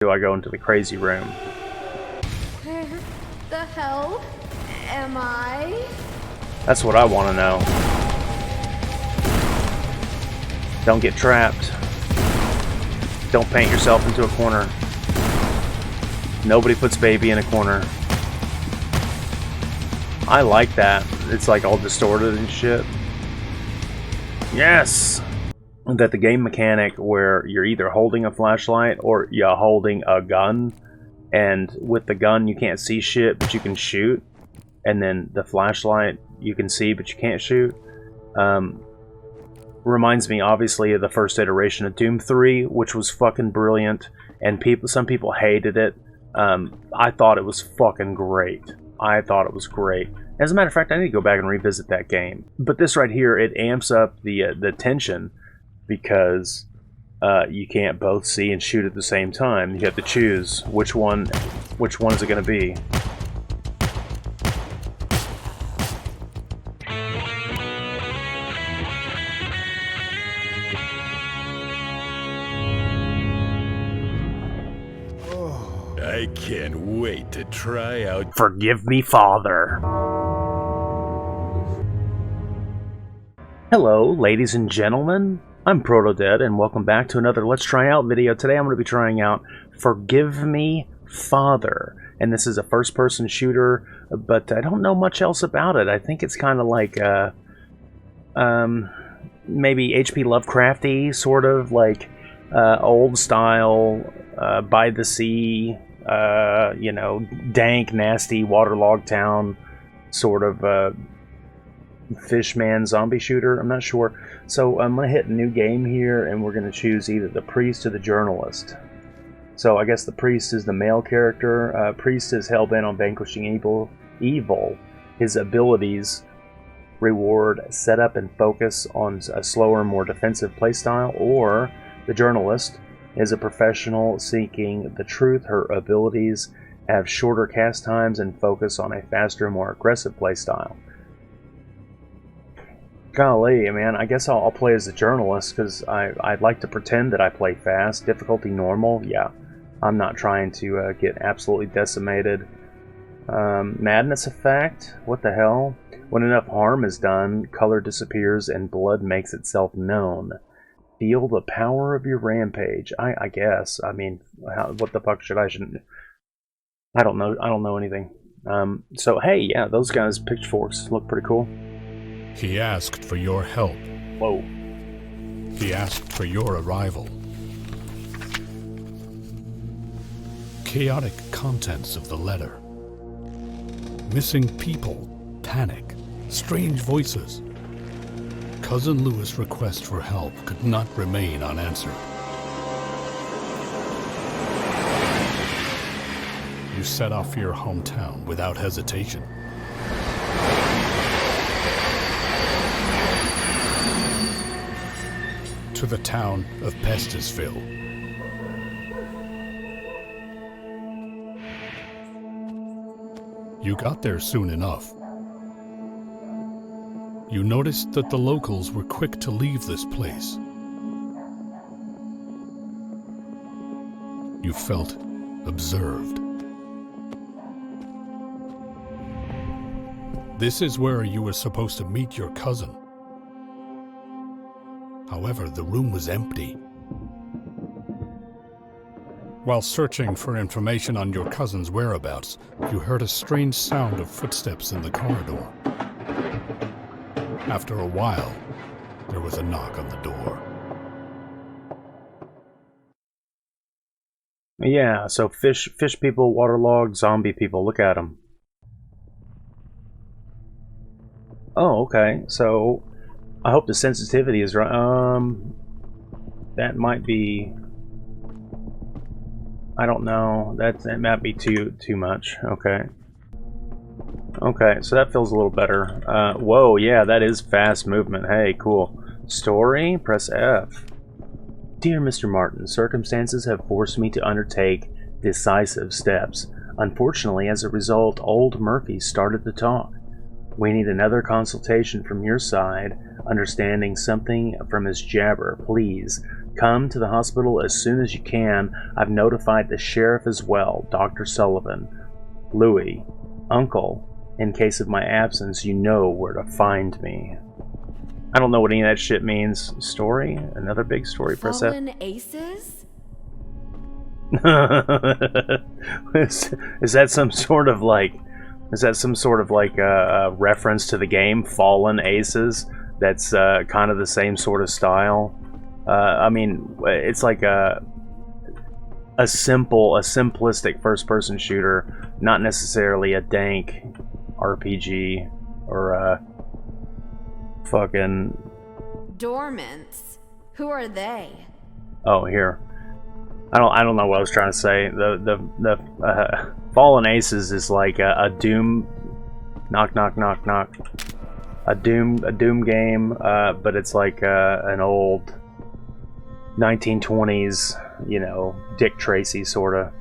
do I go into the crazy room? Where the hell am I? That's what I want to know. Don't get trapped. Don't paint yourself into a corner. Nobody puts baby in a corner. I like that. It's like all distorted and shit. Yes! That the game mechanic where you're either holding a flashlight or you're holding a gun, and with the gun you can't see shit but you can shoot, and then the flashlight you can see but you can't shoot. Reminds me obviously of the first iteration of Doom 3, which was fucking brilliant, and some people hated it. I thought it was fucking great. I thought it was great. As a matter of fact, I need to go back and revisit that game. But this right here, it amps up the tension, because you can't both see and shoot at the same time. You have to choose which one is it going to be. I can't wait to try out. Forgive me, Father. Hello, ladies and gentlemen. I'm Protodead, and welcome back to another Let's Try Out video. Today I'm going to be trying out Forgive Me, Father. And this is a first-person shooter, but I don't know much else about it. I think it's kind of like, maybe HP Lovecrafty, sort of, like old style, by the sea, you know, dank, nasty, waterlogged town, sort of fishman zombie shooter. I'm not sure. So I'm going to hit new game here, and we're going to choose either the priest or the journalist. So I guess the priest is the male character. Priest is hell-bent on vanquishing evil. His abilities reward setup and focus on a slower, more defensive playstyle. Or the journalist is a professional seeking the truth. Her abilities have shorter cast times and focus on a faster, more aggressive playstyle. Golly, man, I guess I'll play as a journalist, because I'd like to pretend that I play fast. Difficulty normal, yeah. I'm not trying to get absolutely decimated. Madness effect? What the hell? When enough harm is done, color disappears and blood makes itself known. Feel the power of your rampage. I guess. I mean, what the fuck shouldn't... I don't know. I don't know anything. So, hey, yeah, those guys' pitchforks look pretty cool. He asked for your help. Whoa. He asked for your arrival. Chaotic contents of the letter. Missing people, panic, strange voices. Cousin Louis' request for help could not remain unanswered. You set off for your hometown without hesitation. To the town of Pestisville. You got there soon enough. You noticed that the locals were quick to leave this place. You felt observed. This is where you were supposed to meet your cousin. However, the room was empty. While searching for information on your cousin's whereabouts, you heard a strange sound of footsteps in the corridor. After a while, there was a knock on the door. Yeah, so fish people, waterlogged, zombie people. Look at them. Oh, okay. So I hope the sensitivity is right. That might be... I don't know. That might be too much. Okay. Okay, so that feels a little better. Whoa, yeah, that is fast movement. Hey, cool. Story? Press F. Dear Mr. Martin, circumstances have forced me to undertake decisive steps. Unfortunately, as a result, old Murphy started to talk. We need another consultation from your side, understanding something from his jabber. Please, come to the hospital as soon as you can. I've notified the sheriff as well, Dr. Sullivan. Louis, Uncle, in case of my absence, you know where to find me. I don't know what any of that shit means. Story? Another big story. Press F. Fallen Aces? Is that some sort of like... Is that some sort of like a reference to the game Fallen Aces? That's kind of the same sort of style. I mean, it's like a simplistic first-person shooter, not necessarily a dank RPG or a fucking Dormants? Who are they? Oh, here. I don't know what I was trying to say. The Fallen Aces is like a Doom, knock knock knock knock, a Doom game, but it's like an old 1920s, you know, Dick Tracy sort of,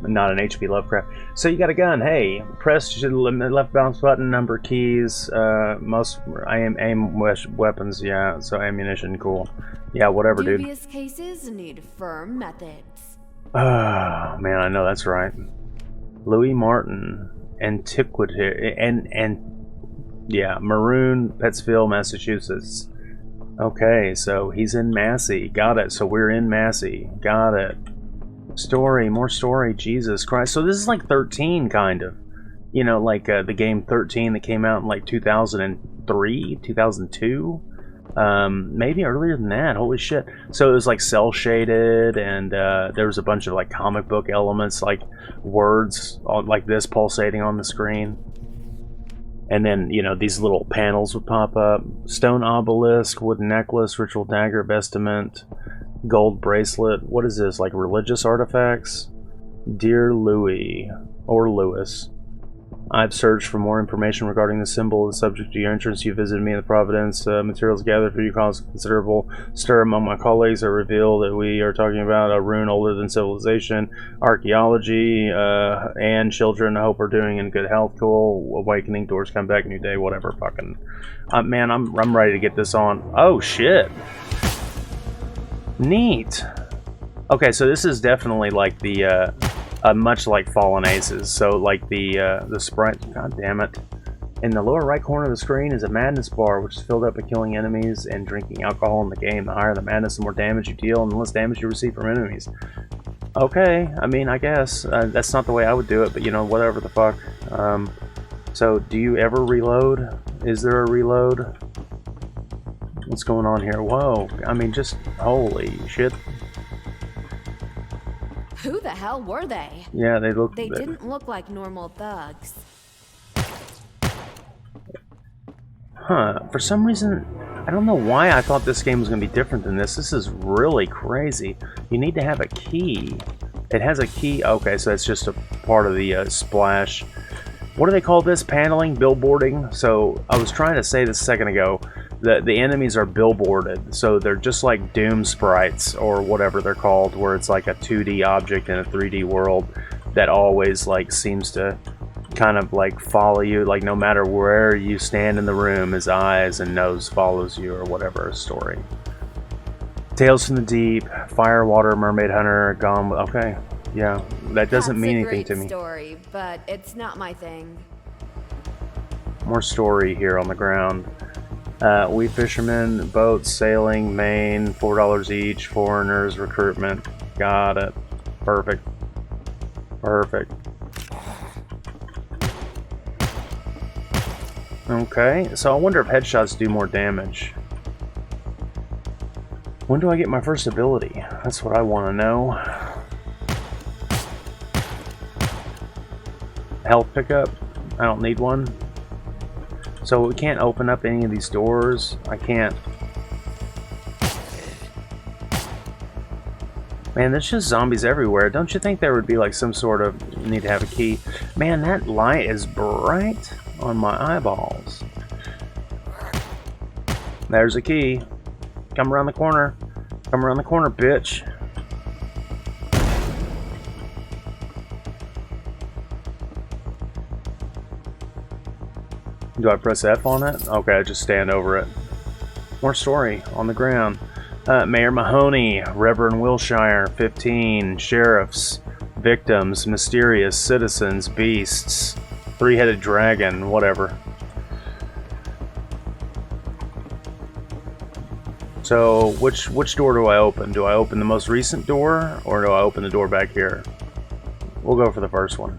not an HP Lovecraft. So you got a gun. Hey, press the left bounce button, number keys. Most aim weapons. Yeah, so ammunition. Cool. Yeah, whatever, dude. Dubious cases need firm methods. Oh man, I know that's right. Louis Martin, Antiquity, and yeah, Maroon, Pittsfield, Massachusetts. Okay, so he's in Massey. Got it. So we're in Massey. Got it. Story, more story. Jesus Christ. So this is like 13, kind of. You know, like the game 13 that came out in like 2003, 2002. Maybe earlier than that. Holy shit. So it was like cell shaded, and there was a bunch of like comic book elements, like words like this pulsating on the screen. And then, you know, these little panels would pop up. Stone obelisk, wooden necklace, ritual dagger, vestment, gold bracelet. What is this, like religious artifacts? Dear Louis, or Lewis, I've searched for more information regarding the symbol of the subject to your entrance. You visited me in the Providence. Materials gathered for you caused considerable stir among my colleagues. I reveal that we are talking about a rune older than civilization, archaeology, and children. I hope are doing in good health. Cool. Awakening, doors come back, new day, whatever. Fucking man, I'm ready to get this on. Oh shit. Neat. Okay, so this is definitely like the much like Fallen Aces. So like the sprite, god damn it. In the lower right corner of the screen is a madness bar, which is filled up by killing enemies and drinking alcohol in the game. The higher the madness, the more damage you deal, and the less damage you receive from enemies. Okay, I mean, I guess that's not the way I would do it, but you know, whatever the fuck. So do you ever reload? Is there a reload? What's going on here? Whoa, I mean, just holy shit. Who the hell were they? Yeah, they didn't look like normal thugs. Huh, for some reason, I don't know why I thought this game was going to be different than this. This is really crazy. You need to have a key. It has a key. Okay, so it's just a part of the splash. What do they call this? Paneling? Billboarding? So I was trying to say this a second ago. The enemies are billboarded, so they're just like Doom sprites or whatever they're called, where it's like a 2D object in a 3D world that always like seems to kind of like follow you, like no matter where you stand in the room, his eyes and nose follows you or whatever story. Tales from the Deep, Fire, Water, Mermaid Hunter, Gone. Okay, yeah, that doesn't mean anything to me. That's a great story, but it's not my thing. More story here on the ground. We fishermen, boats, sailing, Maine, $4 each, foreigners, recruitment. Got it. Perfect. Perfect. Okay, so I wonder if headshots do more damage. When do I get my first ability? That's what I want to know. Health pickup? I don't need one. So we can't open up any of these doors. I can't. Man, there's just zombies everywhere. Don't you think there would be like some sort of need to have a key? Man, that light is bright on my eyeballs. There's a key. Come around the corner. Come around the corner, bitch. Do I press F on it? Okay, I just stand over it. More story on the ground. Mayor Mahoney, Reverend Wilshire, 15, sheriffs, victims, mysterious citizens, beasts, three-headed dragon, whatever. So, which door do I open? Do I open the most recent door, or do I open the door back here? We'll go for the first one.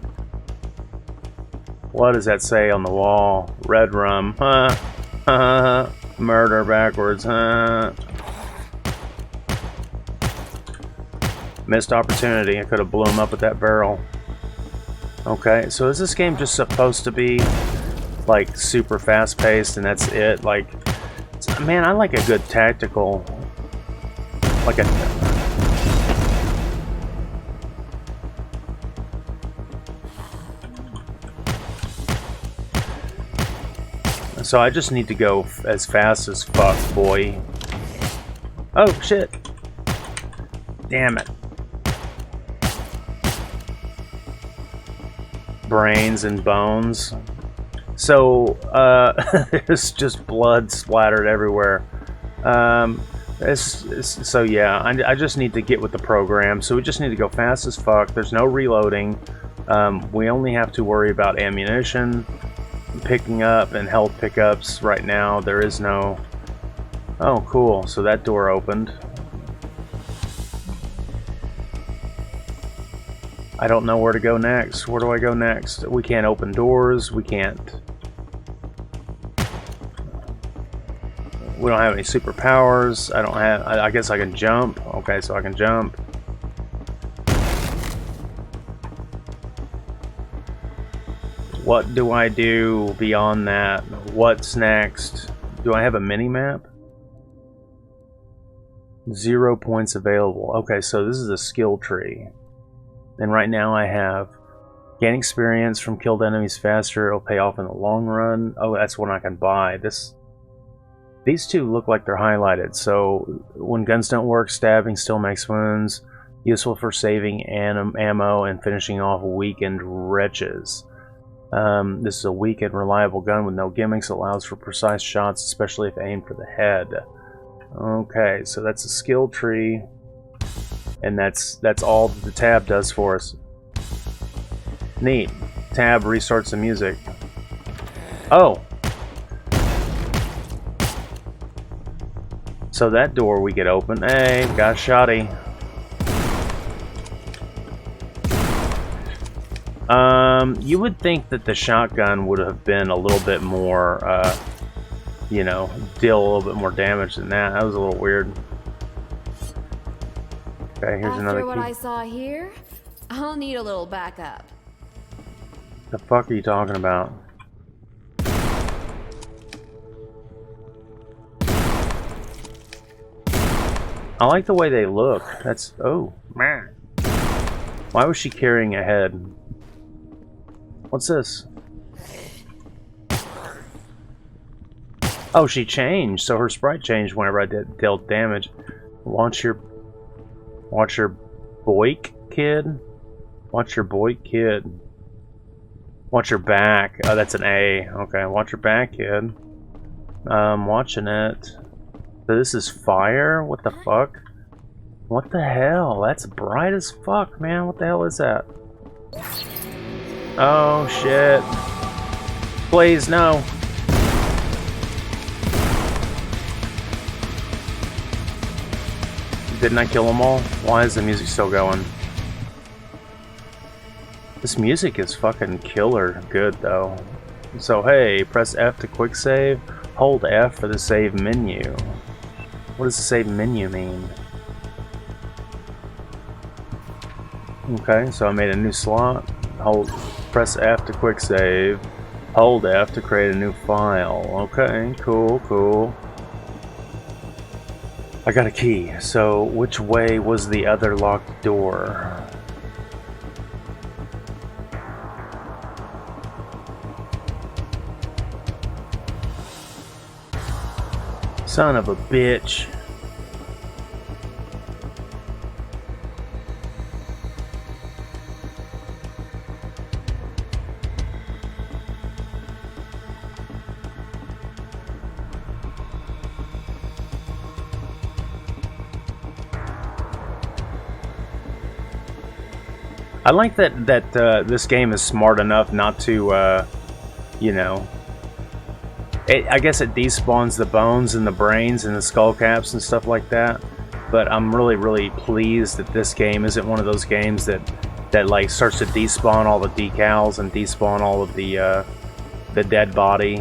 What does that say on the wall? Red rum. Murder backwards. Missed opportunity. I could have blew him up with that barrel. Okay, so is this game just supposed to be like super fast paced and that's it? Like, man, I like a good tactical, like a... So I just need to go as fast as fuck, boy. Oh, shit. Damn it. Brains and bones. So, there's just blood splattered everywhere. So yeah, I just need to get with the program. So we just need to go fast as fuck. There's no reloading. We only have to worry about ammunition picking up and health pickups right now. There is no... Oh, cool. So that door opened. I don't know where to go next. Where do I go next? We can't open doors. We can't... We don't have any superpowers. I don't have... I guess I can jump. Okay, so I can jump. What do I do beyond that? What's next? Do I have a mini-map? 0 points available. Okay, so this is a skill tree. And right now I have gain experience from killed enemies faster. It'll pay off in the long run. Oh, that's one I can buy. These two look like they're highlighted. So when guns don't work, stabbing still makes wounds. Useful for saving ammo and finishing off weakened wretches. This is a weak and reliable gun with no gimmicks. Allows for precise shots, especially if aimed for the head. Okay, so that's a skill tree. And that's all that the tab does for us. Neat. Tab restarts the music. Oh! So that door we could open. Hey, got shotty. You would think that the shotgun would have been a little bit more, you know, deal a little bit more damage than that. That was a little weird. Okay, here's another key. After what I saw here, I'll need a little backup. The fuck are you talking about? I like the way they look. That's... Oh, man. Why was she carrying a head? What's this? Oh, she changed. So her sprite changed whenever I dealt damage. Watch your boik, kid. Watch your boik, kid. Watch your back. Oh, that's an A. Okay, watch your back, kid. Watching it. So this is fire? What the fuck? What the hell? That's bright as fuck, man. What the hell is that? Oh, shit. Please, no. Didn't I kill them all? Why is the music still going? This music is fucking killer good, though. So, hey, press F to quick save. Hold F for the save menu. What does the save menu mean? Okay, so I made a new slot. Press F to quick save. Hold F to create a new file. Okay, cool. I got a key. So, which way was the other locked door? Son of a bitch. I like that this game is smart enough not to, you know, I guess it despawns the bones and the brains and the skull caps and stuff like that. But I'm really pleased that this game isn't one of those games that like starts to despawn all the decals and despawn all of the dead body,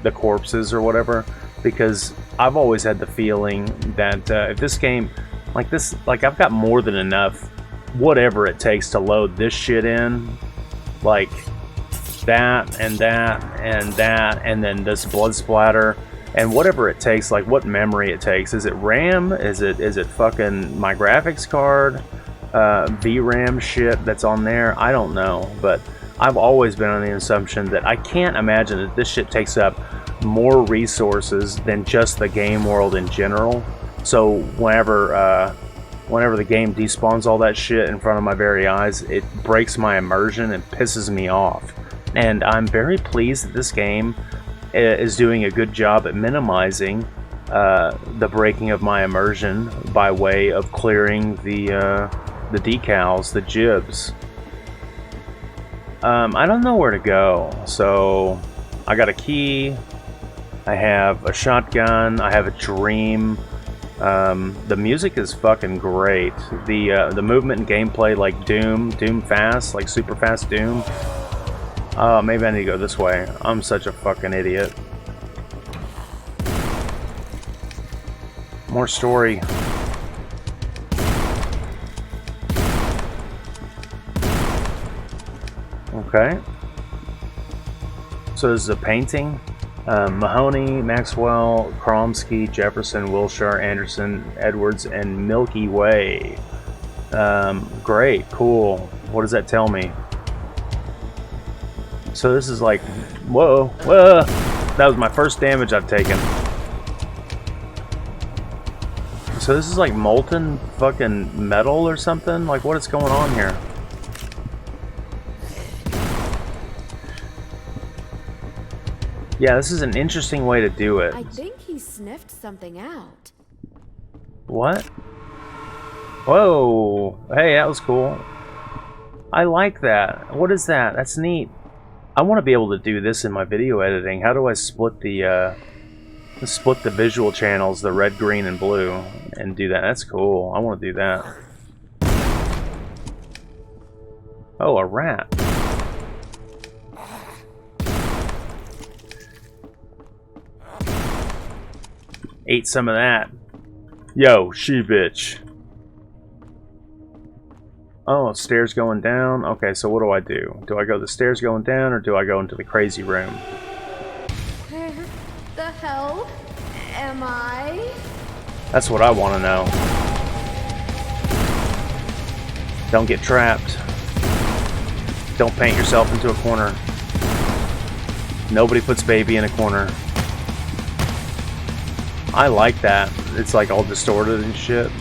the corpses or whatever. Because I've always had the feeling that if this game, like this, like I've got more than enough, whatever it takes to load this shit in, like that and that and that, and then this blood splatter. And whatever it takes, like what memory it takes. Is it RAM? Is it fucking my graphics card? VRAM shit that's on there? I don't know. But I've always been on the assumption that I can't imagine that this shit takes up more resources than just the game world in general. So whenever the game despawns all that shit in front of my very eyes, it breaks my immersion and pisses me off. And I'm very pleased that this game is doing a good job at minimizing the breaking of my immersion by way of clearing the decals, the jibs. I don't know where to go, so I got a key, I have a shotgun, I have a dream. The music is fucking great. The movement and gameplay, like Doom fast, like super fast Doom. Oh, maybe I need to go this way. I'm such a fucking idiot. More story. Okay. So this is a painting. Mahoney, Maxwell, Kromsky, Jefferson, Wilshire, Anderson, Edwards, and Milky Way. Great, cool. What does that tell me? So this is like, whoa, that was my first damage I've taken. So this is like molten fucking metal or something? Like what is going on here? Yeah, this is an interesting way to do it. I think he sniffed something out. What? Whoa, hey, that was cool. I like that. What is that? That's neat. I want to be able to do this in my video editing. How do I split the visual channels, the red, green, and blue, and do that? That's cool. I want to do that. Oh, a rat. Ate some of that. Yo, she bitch. Oh, stairs going down. Okay, so what do I do? Do I go the stairs going down, or do I go into the crazy room? Where the hell am I? That's what I want to know. Don't get trapped. Don't paint yourself into a corner. Nobody puts baby in a corner. I like that. It's like all distorted and shit.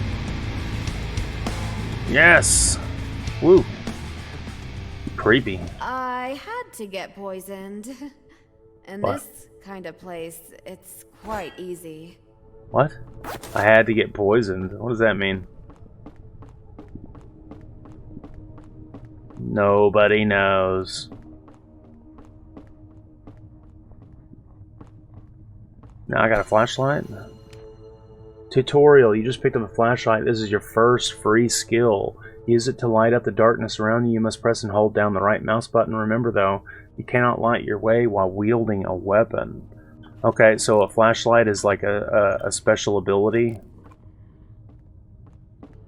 Yes! Woo. Creepy. I had to get poisoned. In What? this kind of place, it's quite easy. What? I had to get poisoned. What does that mean? Nobody knows. Now I got a flashlight. Tutorial. You just picked up a flashlight. This is your first free skill. Use it to light up the darkness around you. You must press and hold down the right mouse button. Remember though, you cannot light your way while wielding a weapon. Okay, so a flashlight is like a special ability.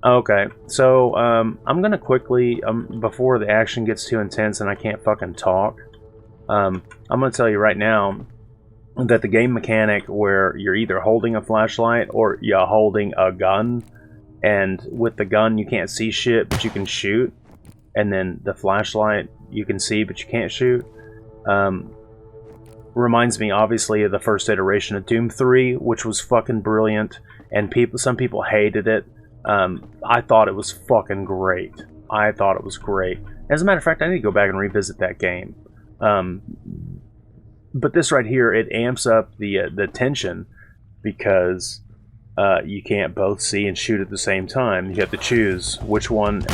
Okay, so I'm gonna quickly, before the action gets too intense and I can't fucking talk, I'm gonna tell you right now that the game mechanic where you're either holding a flashlight or you're holding a gun, and with the gun you can't see shit but you can shoot, and then the flashlight you can see but you can't shoot, reminds me obviously of the first iteration of Doom 3, which was fucking brilliant, and some people hated it. I thought it was fucking great. I thought it was great. As a matter of fact, I need to go back and revisit that game. But this right here, it amps up the tension because you can't both see and shoot at the same time. You have to choose which one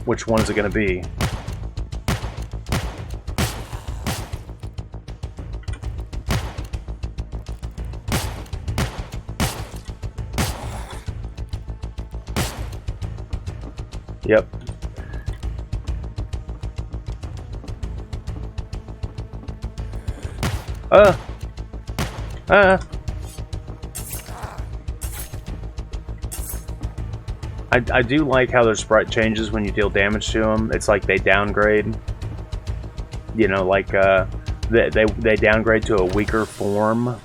which one is it going to be? Yep. I do like how their sprite changes when you deal damage to them. It's like they downgrade. You know, like they downgrade to a weaker form,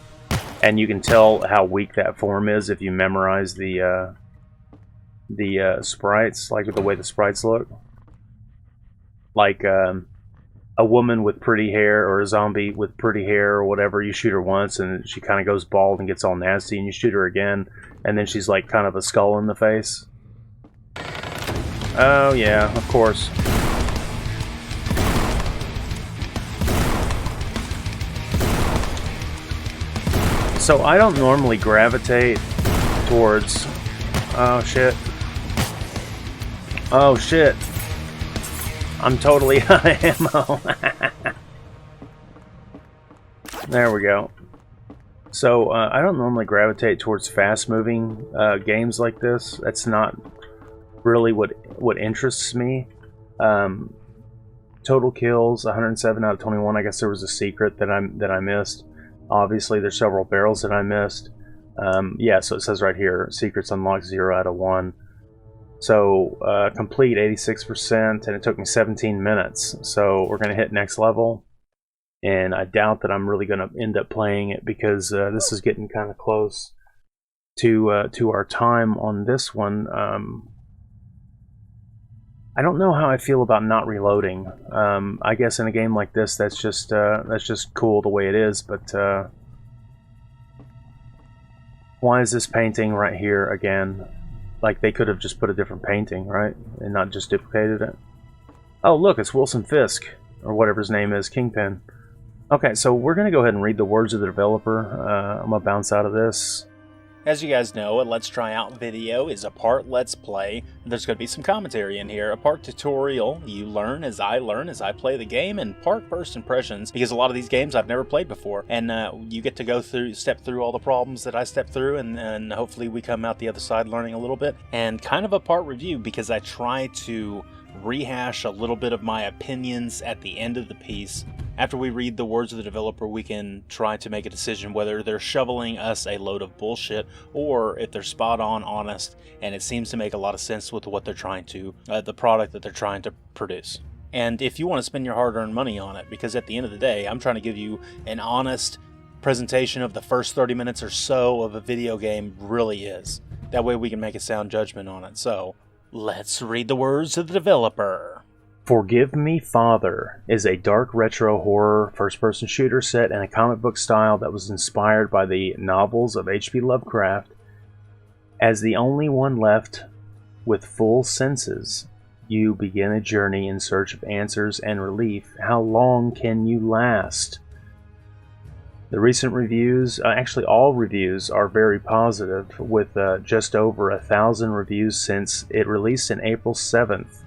and you can tell how weak that form is if you memorize the sprites, like the way the sprites look. Like a woman with pretty hair, or a zombie with pretty hair, or whatever. You shoot her once, and she kind of goes bald and gets all nasty, and you shoot her again, and then she's like kind of a skull in the face. Oh yeah, of course. So I don't normally gravitate towards... Oh shit. Oh shit. I'm totally out of ammo. There we go. So I don't normally gravitate towards fast-moving games like this. That's not really what interests me. Total kills 107 out of 21. I guess there was a secret that I missed. Obviously, there's several barrels that I missed. Yeah, so it says right here, secrets unlocked 0 out of 1. So complete 86%, and it took me 17 minutes. So we're gonna hit next level, and I doubt that I'm really gonna end up playing it because this is getting kind of close to our time on this one. I don't know how I feel about not reloading. I guess in a game like this, that's just cool the way it is. But why is this painting right here again? Like, they could have just put a different painting, right? And not just duplicated it. Oh, look, it's Wilson Fisk, or whatever his name is, Kingpin. Okay, so we're going to go ahead and read the words of the developer. I'm going to bounce out of this. As you guys know, a Let's Try Out video is a part Let's Play. There's going to be some commentary in here, a part tutorial, you learn as I play the game, and part first impressions, because a lot of these games I've never played before, and you get to go through, step through all the problems that I stepped through, and hopefully we come out the other side learning a little bit, and kind of a part review, because I try to rehash a little bit of my opinions at the end of the piece. After we read the words of the developer, we can try to make a decision whether they're shoveling us a load of bullshit or if they're spot on honest, and it seems to make a lot of sense with what they're trying to, the product that they're trying to produce. And if you want to spend your hard-earned money on it, because at the end of the day, I'm trying to give you an honest presentation of the first 30 minutes or so of a video game really is. That way we can make a sound judgment on it. So, let's read the words of the developer. Forgive Me, Father is a dark retro horror first-person shooter set in a comic book style that was inspired by the novels of H.P. Lovecraft. As the only one left with full senses, you begin a journey in search of answers and relief. How long can you last? The recent reviews, actually all reviews, are very positive, with just over 1,000 reviews since it released in April 7th.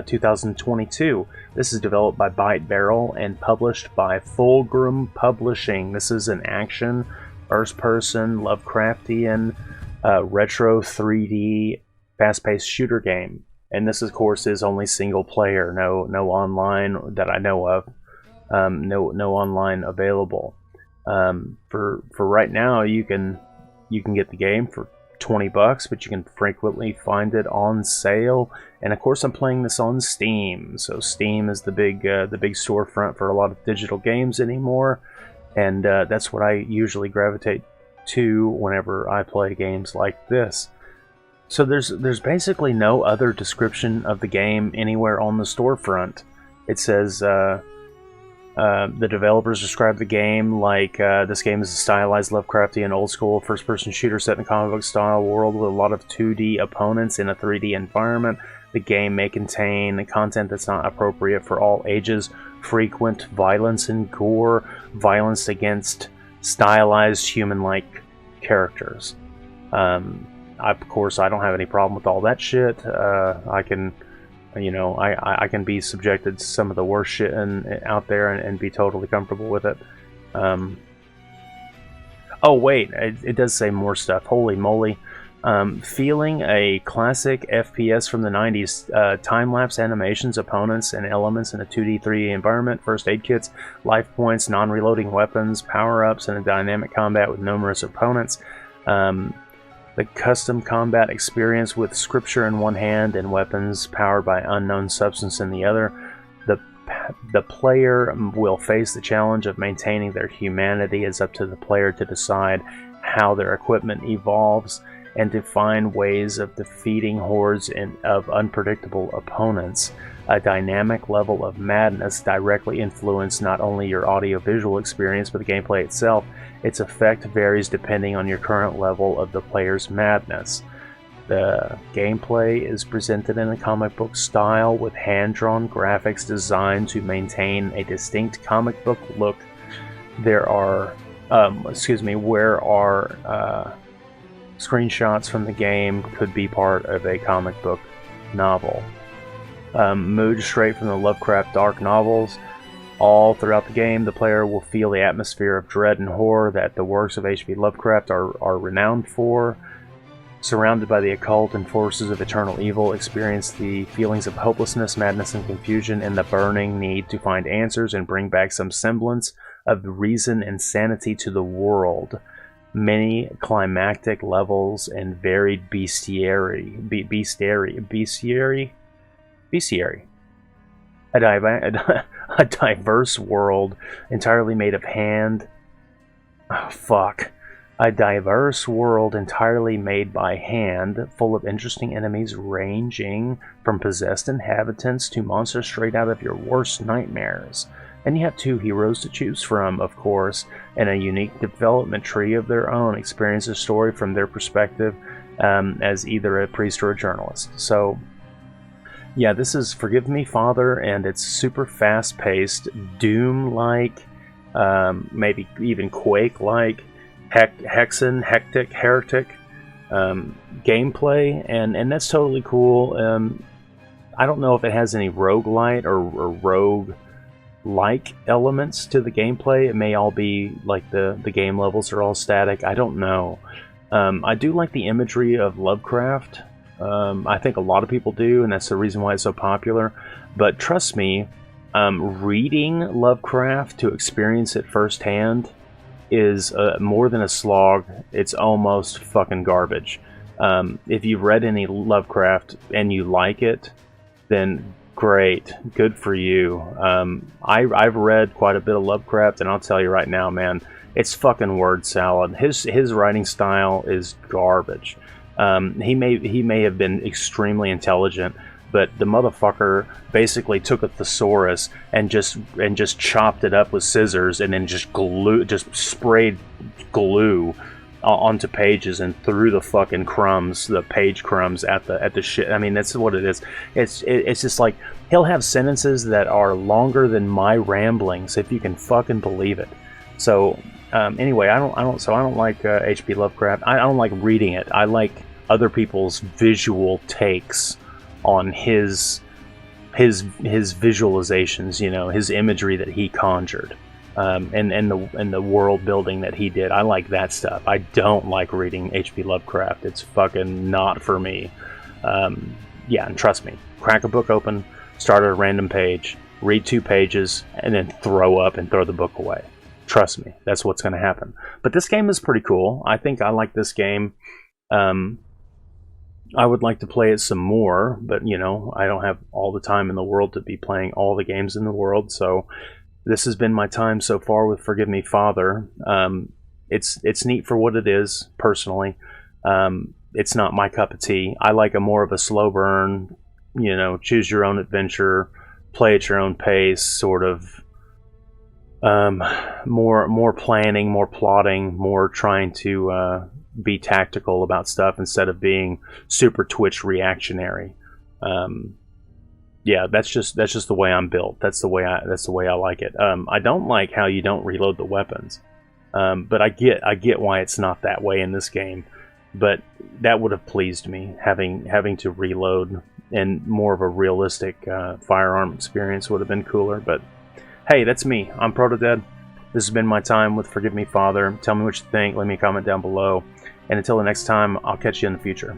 2022. This is developed by Byte and published by Fulqrum Publishing. This is an action, first-person, Lovecraftian, retro 3D, fast-paced shooter game. And this, of course, is only single-player. No online that I know of. No online available. For right now, you can get the game for $20, but you can frequently find it on sale. And of course, I'm playing this on Steam. So Steam is the big storefront for a lot of digital games anymore, and that's what I usually gravitate to whenever I play games like this. So there's basically no other description of the game anywhere on the storefront. It says the developers describe the game like this game is a stylized Lovecraftian old-school first-person shooter set in a comic book style world with a lot of 2D opponents in a 3D environment. The game may contain content that's not appropriate for all ages, frequent violence and gore, violence against stylized human-like characters. Of course, I don't have any problem with all that shit. I can You know, I can be subjected to some of the worst shit out there and be totally comfortable with it. Oh wait, it does say more stuff. Holy moly. Feeling a classic FPS from the 90s, time-lapse animations, opponents, and elements in a 2D, 3D environment, first aid kits, life points, non-reloading weapons, power-ups, and a dynamic combat with numerous opponents. The custom combat experience with scripture in one hand and weapons powered by unknown substance in the other. The player will face the challenge of maintaining their humanity. It's up to the player to decide how their equipment evolves and to find ways of defeating hordes of unpredictable opponents. A dynamic level of madness directly influences not only your audio-visual experience, but the gameplay itself. Its effect varies depending on your current level of the player's madness. The gameplay is presented in a comic book style with hand-drawn graphics designed to maintain a distinct comic book look. There are, screenshots from the game could be part of a comic book novel. Moved straight from the Lovecraft dark novels. All throughout the game, the player will feel the atmosphere of dread and horror that the works of H.P. Lovecraft are renowned for. Surrounded by the occult and forces of eternal evil, experience the feelings of hopelessness, madness, and confusion, and the burning need to find answers and bring back some semblance of reason and sanity to the world. Many climactic levels and varied bestiary. A diverse world entirely made of hand. Oh, fuck. A diverse world entirely made by hand, full of interesting enemies ranging from possessed inhabitants to monsters straight out of your worst nightmares. And you have two heroes to choose from, of course, and a unique development tree of their own. Experience a story from their perspective as either a priest or a journalist. So, yeah, this is Forgive Me, Father, and it's super fast-paced, Doom-like, maybe even Quake-like, hectic gameplay, and that's totally cool. I don't know if it has any roguelite or rogue-like elements to the gameplay. It may all be like the game levels are all static. I don't know. I do like the imagery of Lovecraft. I think a lot of people do, and that's the reason why it's so popular. But trust me, reading Lovecraft to experience it firsthand is more than a slog. It's almost fucking garbage. If you've read any Lovecraft and you like it, then great, good for you. I've read quite a bit of Lovecraft, and I'll tell you right now, man, it's fucking word salad. His writing style is garbage. He may have been extremely intelligent, but the motherfucker basically took a thesaurus and just chopped it up with scissors and then just sprayed glue onto pages and threw the fucking crumbs, the page crumbs at the shit. I mean, that's what it is. It's just like he'll have sentences that are longer than my ramblings, if you can fucking believe it. So anyway, I don't like H.P. Lovecraft. I don't like reading it. I like other people's visual takes on his visualizations, you know, his imagery that he conjured, and the world building that he did. I like that stuff. I don't like reading H.P. Lovecraft. It's fucking not for me. Yeah, and trust me, crack a book open, start at a random page, read 2 pages, and then throw up and throw the book away. Trust me, that's what's going to happen. But this game is pretty cool. I think I like this game. I would like to play it some more, but, you know, I don't have all the time in the world to be playing all the games in the world, so this has been my time so far with Forgive Me, Father. It's neat for what it is, personally. It's not my cup of tea. I like a more of a slow burn, you know, choose your own adventure, play at your own pace, sort of more planning, more plotting, more trying to be tactical about stuff instead of being super Twitch reactionary. Yeah, that's just the way I'm built. That's the way I like it. I don't like how you don't reload the weapons, but I get why it's not that way in this game. But that would have pleased me, having to reload and more of a realistic firearm experience would have been cooler. But hey, that's me. I'm Protodead. This has been my time with Forgive Me Father. Tell me what you think. Leave me a comment down below. And until the next time, I'll catch you in the future.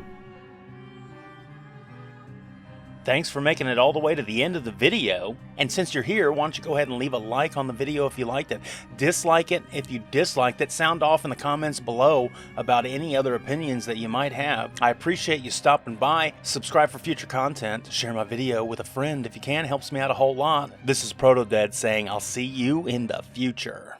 Thanks for making it all the way to the end of the video. And since you're here, why don't you go ahead and leave a like on the video if you liked it. Dislike it if you disliked it. Sound off in the comments below about any other opinions that you might have. I appreciate you stopping by. Subscribe for future content. Share my video with a friend if you can. Helps me out a whole lot. This is Protodead saying I'll see you in the future.